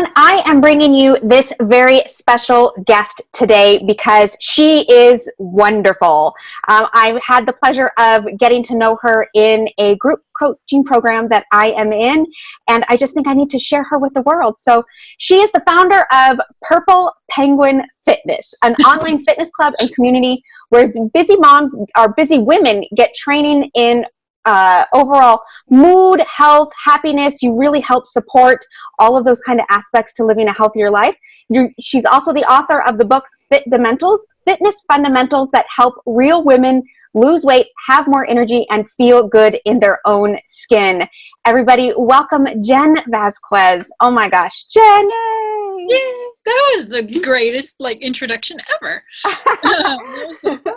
everyone. I am bringing you this very special guest today because she is wonderful. I've had the pleasure of getting to know her in a group coaching program that I am in, and I just think I need to share her with the world. So she is the founder of Purple Penguin Fitness, an online fitness club and community where busy moms or busy women get training in overall mood, health, happiness. You really help support all of those kind of aspects to living a healthier life. She's also the author of the book Fitness Fundamentals that help real women lose weight, have more energy, and feel good in their own skin. Everybody, welcome Jen Vasquez. Oh my gosh, Jen! Yay! Yeah, that was the greatest introduction ever. That was so fun.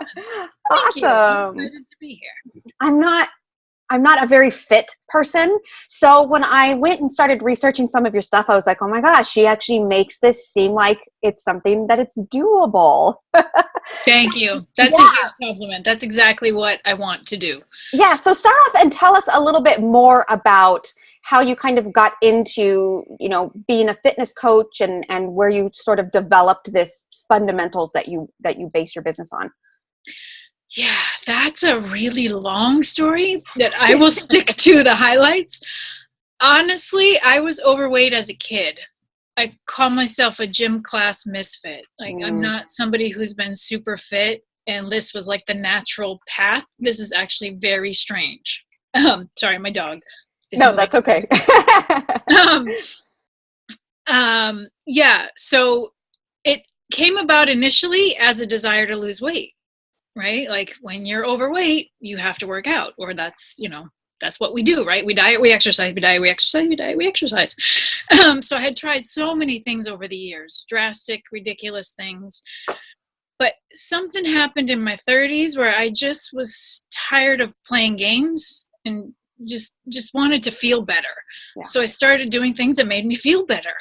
Thank you. I'm excited to be here. I'm not a very fit person. So when I went and started researching some of your stuff, I was like, oh my gosh, she actually makes this seem like it's something that it's doable. Thank you. That's a huge compliment. That's exactly what I want to do. Yeah. So start off and tell us a little bit more about how you kind of got into, being a fitness coach and where you sort of developed this fundamentals that you base your business on. Yeah, that's a really long story that I will stick to the highlights. Honestly, I was overweight as a kid. I call myself a gym class misfit. I'm not somebody who's been super fit, and this was like the natural path. This is actually very strange. Sorry, my dog is moving. That's okay. Yeah, so it came about initially as a desire to lose weight. Right? Like when you're overweight, you have to work out, or that's what we do, right? We diet, we exercise, we diet, we exercise, we diet, we exercise. So I had tried so many things over the years, drastic, ridiculous things. But something happened in my 30s where I just was tired of playing games and just wanted to feel better. Yeah. So I started doing things that made me feel better.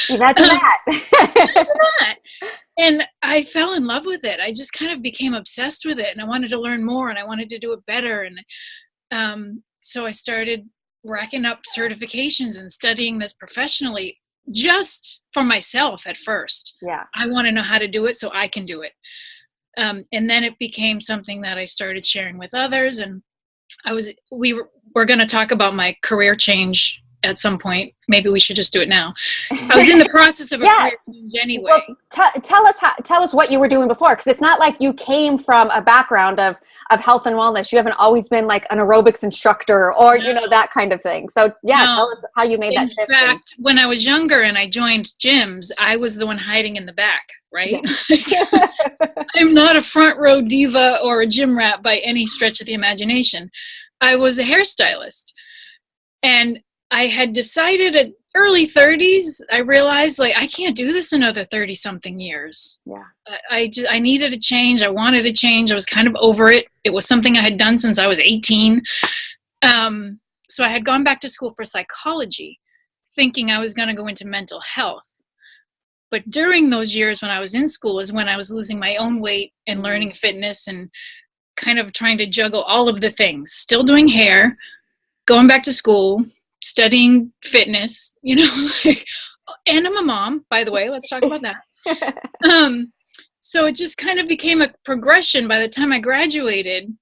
Imagine that. And I fell in love with it. I just kind of became obsessed with it, and I wanted to learn more, and I wanted to do it better. And so I started racking up certifications and studying this professionally just for myself at first. Yeah. I want to know how to do it so I can do it. And then it became something that I started sharing with others. And we're going to talk about my career change at some point. Maybe we should just do it now. I was in the process of a career change anyway. Well, tell us what you were doing before, because it's not like you came from a background of health and wellness. You haven't always been like an aerobics instructor or that kind of thing. So tell us how you made that shift. In fact, when I was younger and I joined gyms, I was the one hiding in the back, right? Yeah. I'm not a front row diva or a gym rat by any stretch of the imagination. I was a hairstylist, and I had decided at early 30s, I realized I can't do this another 30 something years. Yeah. I needed a change. I wanted a change. I was kind of over it. It was something I had done since I was 18. So I had gone back to school for psychology, thinking I was going to go into mental health. But during those years when I was in school is when I was losing my own weight and learning fitness and kind of trying to juggle all of the things, still doing hair, going back to school, studying fitness, and I'm a mom, by the way. Let's talk about that. So it just kind of became a progression. By the time I graduated,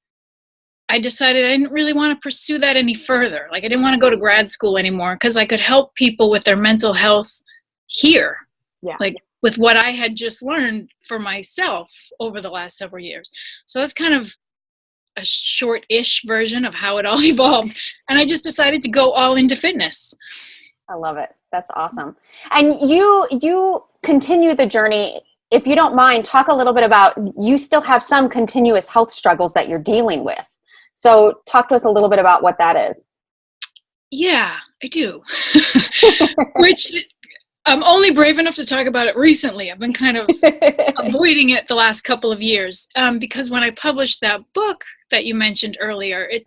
I decided I didn't really want to pursue that any further. I didn't want to go to grad school anymore because I could help people with their mental health here. Yeah. With what I had just learned for myself over the last several years. So that's kind of a short-ish version of how it all evolved. And I just decided to go all into fitness. I love it. That's awesome. And you continue the journey. If you don't mind, talk a little bit about, you still have some continuous health struggles that you're dealing with. So talk to us a little bit about what that is. Yeah, I do. Which I'm only brave enough to talk about it recently. I've been kind of avoiding it the last couple of years because when I published that book that you mentioned earlier, it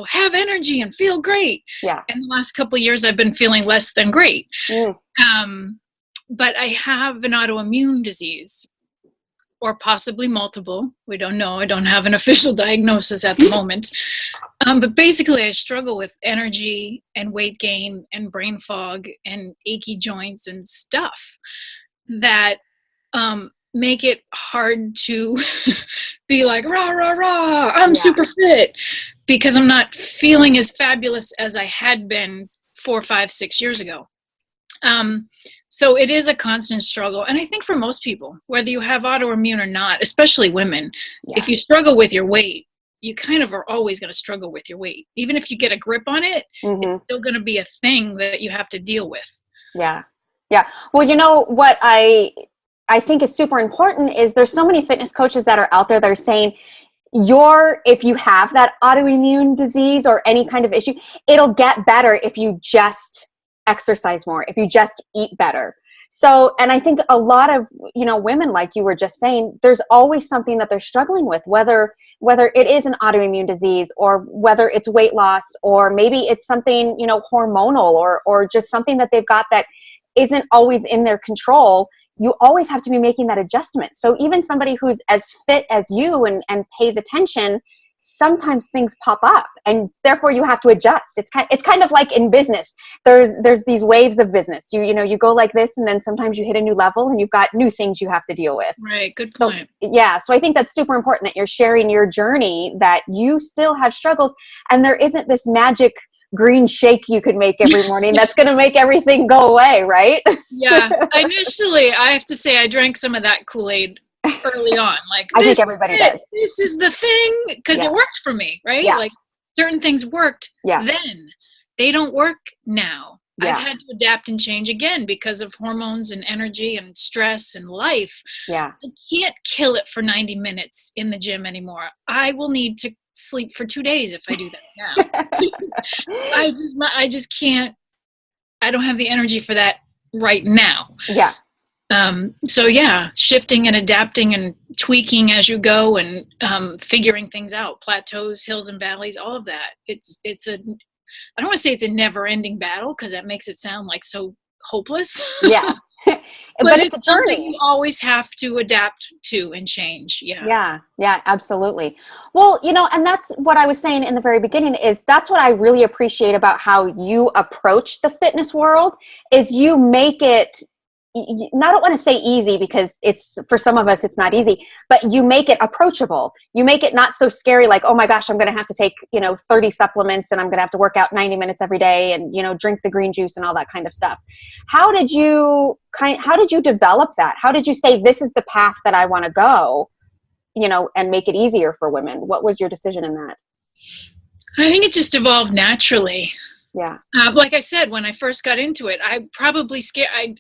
have energy and feel great. Yeah. And the last couple of years I've been feeling less than great. But I have an autoimmune disease, or possibly multiple. We don't know. I don't have an official diagnosis at the moment. But basically, I struggle with energy and weight gain and brain fog and achy joints and stuff that make it hard to be like, rah, rah, rah, I'm super fit, because I'm not feeling as fabulous as I had been 4, 5, 6 years ago. So it is a constant struggle. And I think for most people, whether you have autoimmune or not, especially women, if you struggle with your weight, you kind of are always going to struggle with your weight. Even if you get a grip on it, it's still going to be a thing that you have to deal with. Yeah. Yeah. Well, you know what I think is super important is there's so many fitness coaches that are out there that are saying if you have that autoimmune disease or any kind of issue, it'll get better if you just exercise more, if you just eat better. So, and I think a lot of, women, like you were just saying, there's always something that they're struggling with, whether it is an autoimmune disease or whether it's weight loss, or maybe it's something, hormonal or just something that they've got that isn't always in their control. You always have to be making that adjustment. So even somebody who's as fit as you and pays attention, sometimes things pop up and therefore you have to adjust. It's kind of like in business. There's these waves of business. You go like this, and then sometimes you hit a new level and you've got new things you have to deal with. Right. Good point. So I think that's super important that you're sharing your journey, that you still have struggles, and there isn't this magic green shake you could make every morning that's going to make everything go away, right? Yeah. Initially, I have to say I drank some of that Kool-Aid early on. Like, I think everybody does. This is the thing, because it worked for me, right? Yeah. Like certain things worked then. They don't work now. Yeah. I've had to adapt and change again because of hormones and energy and stress and life. Yeah. I can't kill it for 90 minutes in the gym anymore. I will need to sleep for 2 days if I do that now. I just can't. I don't have the energy for that right now. Yeah. So shifting and adapting and tweaking as you go, and figuring things out, plateaus, hills and valleys, all of that. I don't want to say it's a never-ending battle, because that makes it sound like so hopeless. Yeah. But it's a journey you always have to adapt to and change. Yeah, absolutely. Well, and that's what I was saying in the very beginning, is that's what I really appreciate about how you approach the fitness world, is you make it, I don't want to say easy, because it's, for some of us, it's not easy, but you make it approachable. You make it not so scary, like, oh my gosh, I'm going to have to take, 30 supplements, and I'm going to have to work out 90 minutes every day, and, drink the green juice and all that kind of stuff. How did you develop that? How did you say, this is the path that I want to go, and make it easier for women? What was your decision in that? I think it just evolved naturally. Yeah. Like I said, when I first got into it, I probably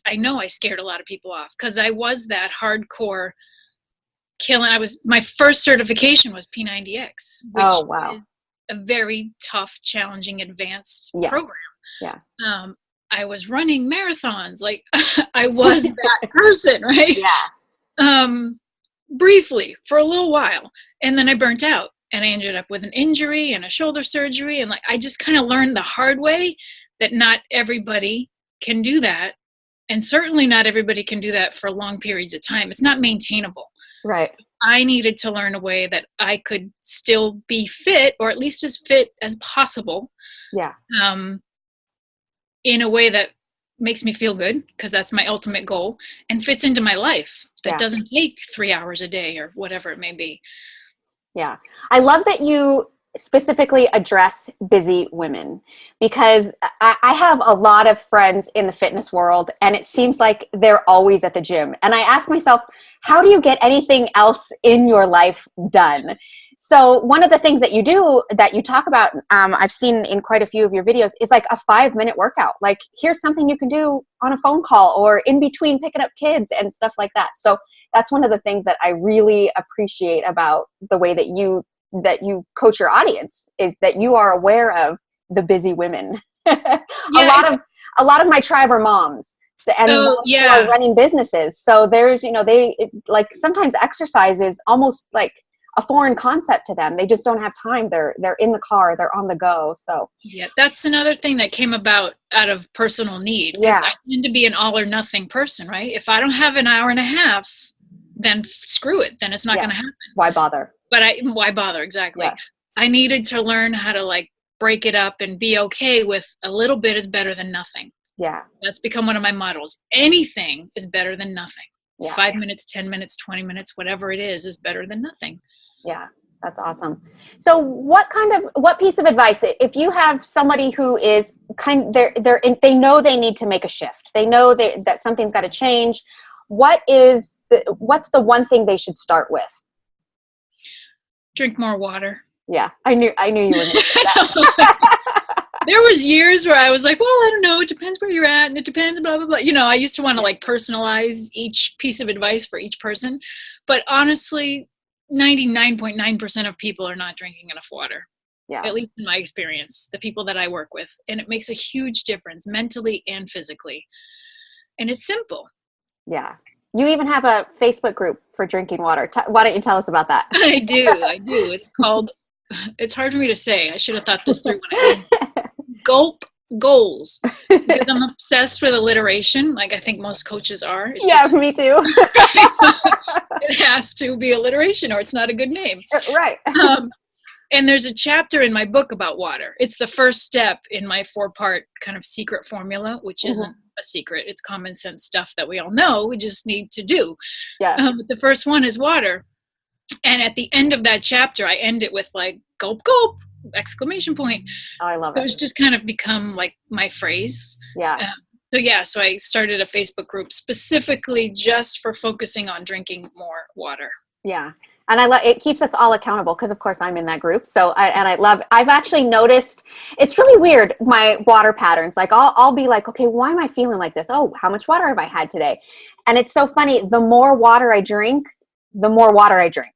I know I scared a lot of people off, because I was that hardcore killing. My first certification was P90X, which is a very tough, challenging, advanced program. Yeah. I was running marathons. Like, I was that person, right? Yeah. Briefly, for a little while. And then I burnt out. And I ended up with an injury and a shoulder surgery. And I just kind of learned the hard way that not everybody can do that. And certainly not everybody can do that for long periods of time. It's not maintainable. Right. So I needed to learn a way that I could still be fit, or at least as fit as possible. Yeah. In a way that makes me feel good, because that's my ultimate goal, and fits into my life. That doesn't take 3 hours a day or whatever it may be. Yeah. I love that you specifically address busy women, because I have a lot of friends in the fitness world, and it seems like they're always at the gym. And I ask myself, how do you get anything else in your life done? So one of the things that you do, that you talk about, I've seen in quite a few of your videos, is like a 5-minute workout. Like, here's something you can do on a phone call or in between picking up kids and stuff like that. So that's one of the things that I really appreciate about the way that you coach your audience, is that you are aware of the busy women. A lot of my tribe are moms. And who are running businesses. So there's, they like, sometimes exercise is almost like a foreign concept to them. They just don't have time. They're in the car, they're on the go. So yeah, that's another thing that came about out of personal need. Yeah. I tend to be an all or nothing person, right? If I don't have an hour and a half, then screw it. Then it's not going to happen. Why bother? But why bother? Exactly. Yeah. I needed to learn how to like break it up and be okay with a little bit is better than nothing. Yeah. That's become one of my mottos. Anything is better than nothing. Yeah. 5 minutes, 10 minutes, 20 minutes, whatever it is better than nothing. Yeah. That's awesome. So what piece of advice, if you have somebody who is they know they need to make a shift, they know that something's got to change, what's the one thing they should start with? Drink more water. Yeah. I knew you were going to say that. There was years where I was like, well, I don't know. It depends where you're at and it depends, blah, blah, blah. You know, I used to want to like personalize each piece of advice for each person. But honestly, 99.9% of people are not drinking enough water. Yeah. At least in my experience, the people that I work with. And it makes a huge difference mentally and physically. And it's simple. Yeah. You even have a Facebook group for drinking water. Why don't you tell us about that? I do. It's called, it's hard for me to say. I should have thought this through when I Gulp Goals, because I'm obsessed with alliteration, like I think most coaches are. Me too. It has to be alliteration or it's not a good name. Right. And there's a chapter in my book about water. It's the first step in my 4-part kind of secret formula, which isn't a secret. It's common sense stuff that we all know. We just need to do. Yeah. But the first one is water. And at the end of that chapter, I end it with like, gulp, gulp, exclamation point. Oh, I love it. So it. it's just kind of become like my phrase. Yeah. So I started a Facebook group specifically just for focusing on drinking more water. Yeah. And it keeps us all accountable because of course I'm in that group. So I've actually noticed it's really weird, my water patterns. Like I'll be like, okay, why am I feeling like this? Oh, how much water have I had today? And it's so funny. The more water I drink, the more water I drink.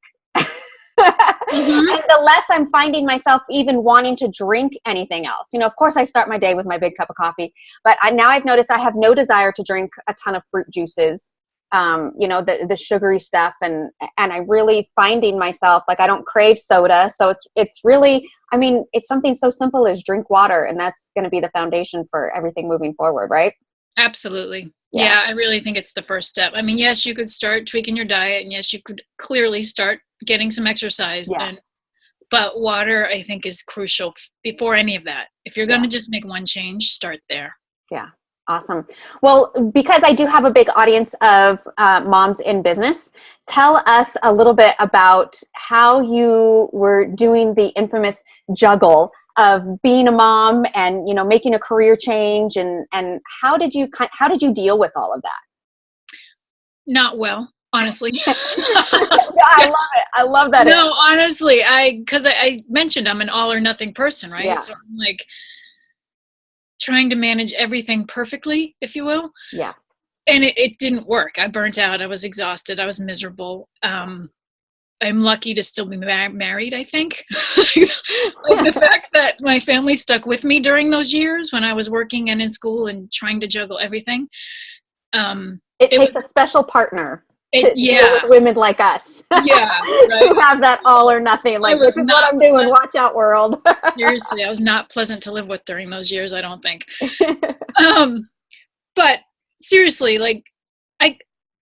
And the less I'm finding myself even wanting to drink anything else. You know, of course I start my day with my big cup of coffee, but now I've noticed I have no desire to drink a ton of fruit juices. You know, the sugary stuff, and I really finding myself like I don't crave soda. So it's really, I mean, it's something so simple as drink water, and that's going to be the foundation for everything moving forward, right? Absolutely. Yeah, I really think it's the first step. I mean, yes, you could start tweaking your diet, and yes, you could clearly start getting some exercise. Yeah. But water, I think, is crucial before any of that. If you're going to just make one change, start there. Yeah. Awesome. Well, because I do have a big audience of moms in business, tell us a little bit about how you were doing the infamous juggle of being a mom and, you know, making a career change, and how did you deal with all of that? Not well, honestly. I love it. I love that. No, honestly, because I mentioned I'm an all or nothing person, right? Yeah. So I'm like trying to manage everything perfectly, if you will. Yeah. And it didn't work. I burnt out. I was exhausted. I was miserable. I'm lucky to still be married, I think. Like the fact that my family stuck with me during those years when I was working and in school and trying to juggle everything. It takes a special partner to deal with women like us. Yeah, right. Who have that all or nothing. Like, this is what I'm doing. Watch out, world. Seriously, I was not pleasant to live with during those years, I don't think. But seriously, like,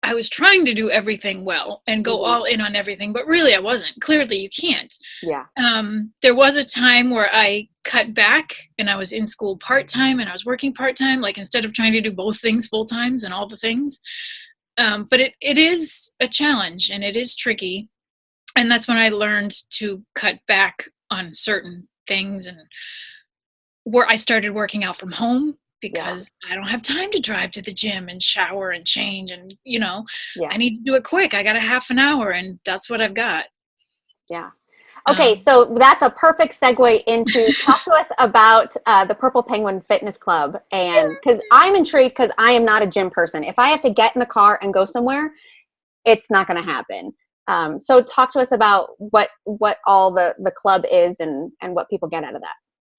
I was trying to do everything well and go all in on everything, but really I wasn't. Clearly you can't. Yeah. There was a time where I cut back and I was in school part-time and I was working part-time, like instead of trying to do both things full times and all the things. But it is a challenge and it is tricky. And that's when I learned to cut back on certain things, and where I started working out from home, because I don't have time to drive to the gym and shower and change, and I need to do it quick. I got a half an hour and that's what I've got. Yeah. Okay. So that's a perfect segue into talk to us about the Purple Penguin Fitness Club. And because I'm intrigued, because I am not a gym person. If I have to get in the car and go somewhere, it's not going to happen. So talk to us about what all the club is and what people get out of that.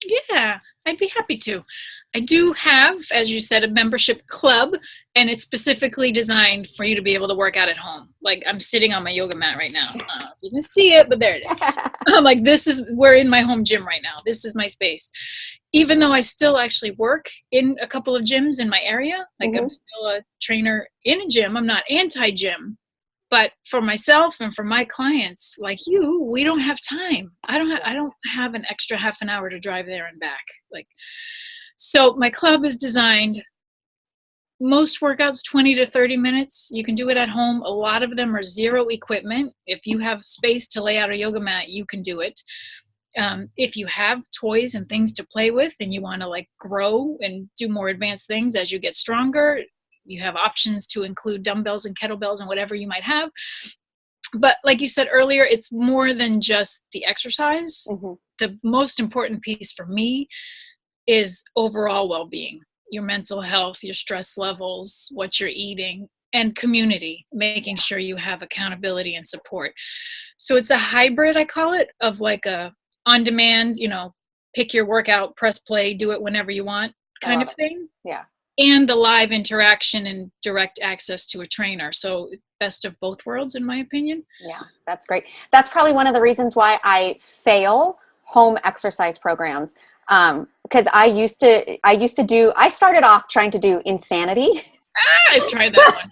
Yeah, I'd be happy to. I do have, as you said, a membership club, and it's specifically designed for you to be able to work out at home. Like, I'm sitting on my yoga mat right now. You can see it, but there it is. I'm like, we're in my home gym right now. This is my space. Even though I still actually work in a couple of gyms in my area, like I'm still a trainer in a gym. I'm not anti-gym, But for myself and for my clients like you, we don't have time. I don't have an extra half an hour to drive there and back. Like, so my club is designed, most workouts 20 to 30 minutes. You can do it at home. A lot of them are zero equipment. If you have space to lay out a yoga mat, you can do it. If you have toys and things to play with and you want to like grow and do more advanced things as you get stronger, you have options to include dumbbells and kettlebells and whatever you might have. But like you said earlier, it's more than just the exercise. Mm-hmm. The most important piece for me is overall well-being, your mental health, your stress levels, what you're eating, and community, making sure you have accountability and support. So it's a hybrid, I call it, of like a on-demand, pick your workout, press play, do it whenever you want kind of thing. Yeah. And the live interaction and direct access to a trainer. So best of both worlds, in my opinion. Yeah, that's great. That's probably one of the reasons why I fail home exercise programs. Because I started off trying to do Insanity. I've tried that one.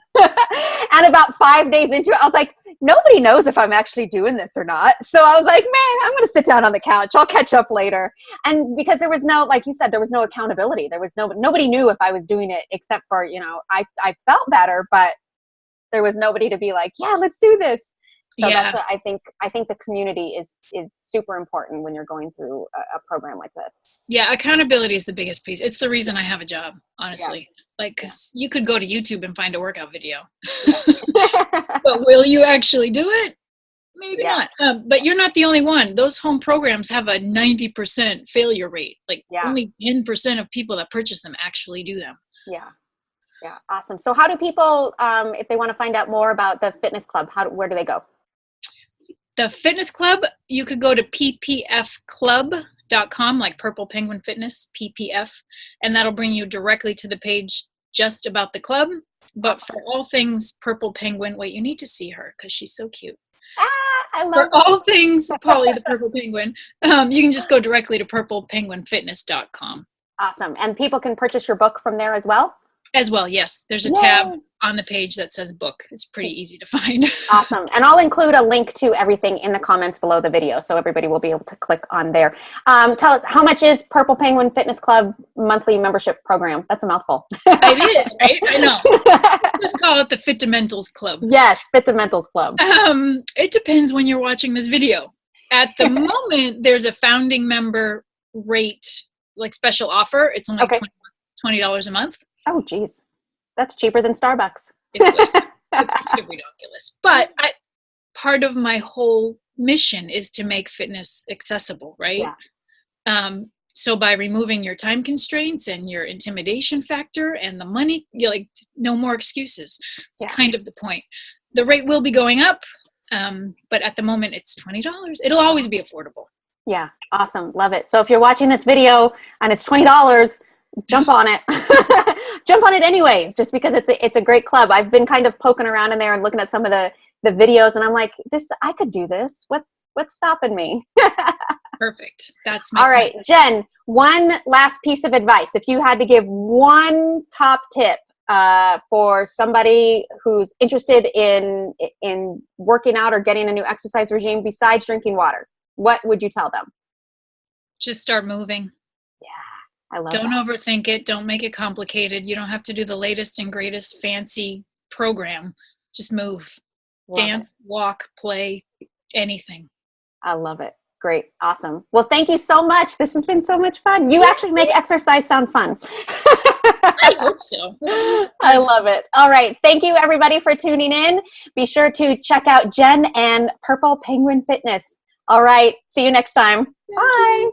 And about 5 days into it, I was like, nobody knows if I'm actually doing this or not. So I was like, man, I'm going to sit down on the couch. I'll catch up later. And because there was no, like you said, there was no accountability. There was nobody knew if I was doing it except for, I felt better, but there was nobody to be like, yeah, let's do this. So that's what I think the community is super important when you're going through a program like this. Yeah, accountability is the biggest piece. It's the reason I have a job, honestly. Yeah. Like, because you could go to YouTube and find a workout video. But will you actually do it? Maybe not. But you're not the only one. Those home programs have a 90% failure rate. Like only 10% of people that purchase them actually do them. Yeah. Yeah. Awesome. So how do people, if they want to find out more about the fitness club, where do they go? The fitness club, you could go to ppfclub.com, like Purple Penguin Fitness, PPF, and that'll bring you directly to the page just about the club. But for all things Purple Penguin, wait, you need to see her because she's so cute. I love For all things Polly the Purple Penguin, you can just go directly to purplepenguinfitness.com. Awesome. And people can purchase your book from there as well? As well, yes. There's a tab on the page that says book. It's pretty easy to find. Awesome. And I'll include a link to everything in the comments below the video, so everybody will be able to click on there. Tell us, how much is Purple Penguin Fitness Club monthly membership program? That's a mouthful. It is, right? I know. Just call it the Fit-to-Mentals Club. Yes, Fit-to-Mentals Club. It depends when you're watching this video. At the moment, there's a founding member rate, like special offer. It's only $20 a month. Oh, geez. That's cheaper than Starbucks. It's kind of ridiculous. But part of my whole mission is to make fitness accessible, right? Yeah. So by removing your time constraints and your intimidation factor and the money, you're like, no more excuses. It's kind of the point. The rate will be going up, but at the moment it's $20. It'll always be affordable. Yeah. Awesome. Love it. So if you're watching this video and it's $20, jump on it. Jump on it anyways, just because it's a great club. I've been kind of poking around in there and looking at some of the videos, and I'm like, I could do this. What's stopping me? Perfect. That's my all right, point. Jen, one last piece of advice. If you had to give one top tip for somebody who's interested in working out or getting a new exercise regime besides drinking water, what would you tell them? Just start moving. Yeah. I love Don't that. overthink it. Don't make it complicated. You don't have to do the latest and greatest fancy program. Just move. Dance, walk, play, anything. I love it. Great. Awesome. Well, thank you so much. This has been so much fun. You actually make exercise sound fun. I hope so. I love it. All right. Thank you, everybody, for tuning in. Be sure to check out Jen and Purple Penguin Fitness. All right. See you next time. Bye.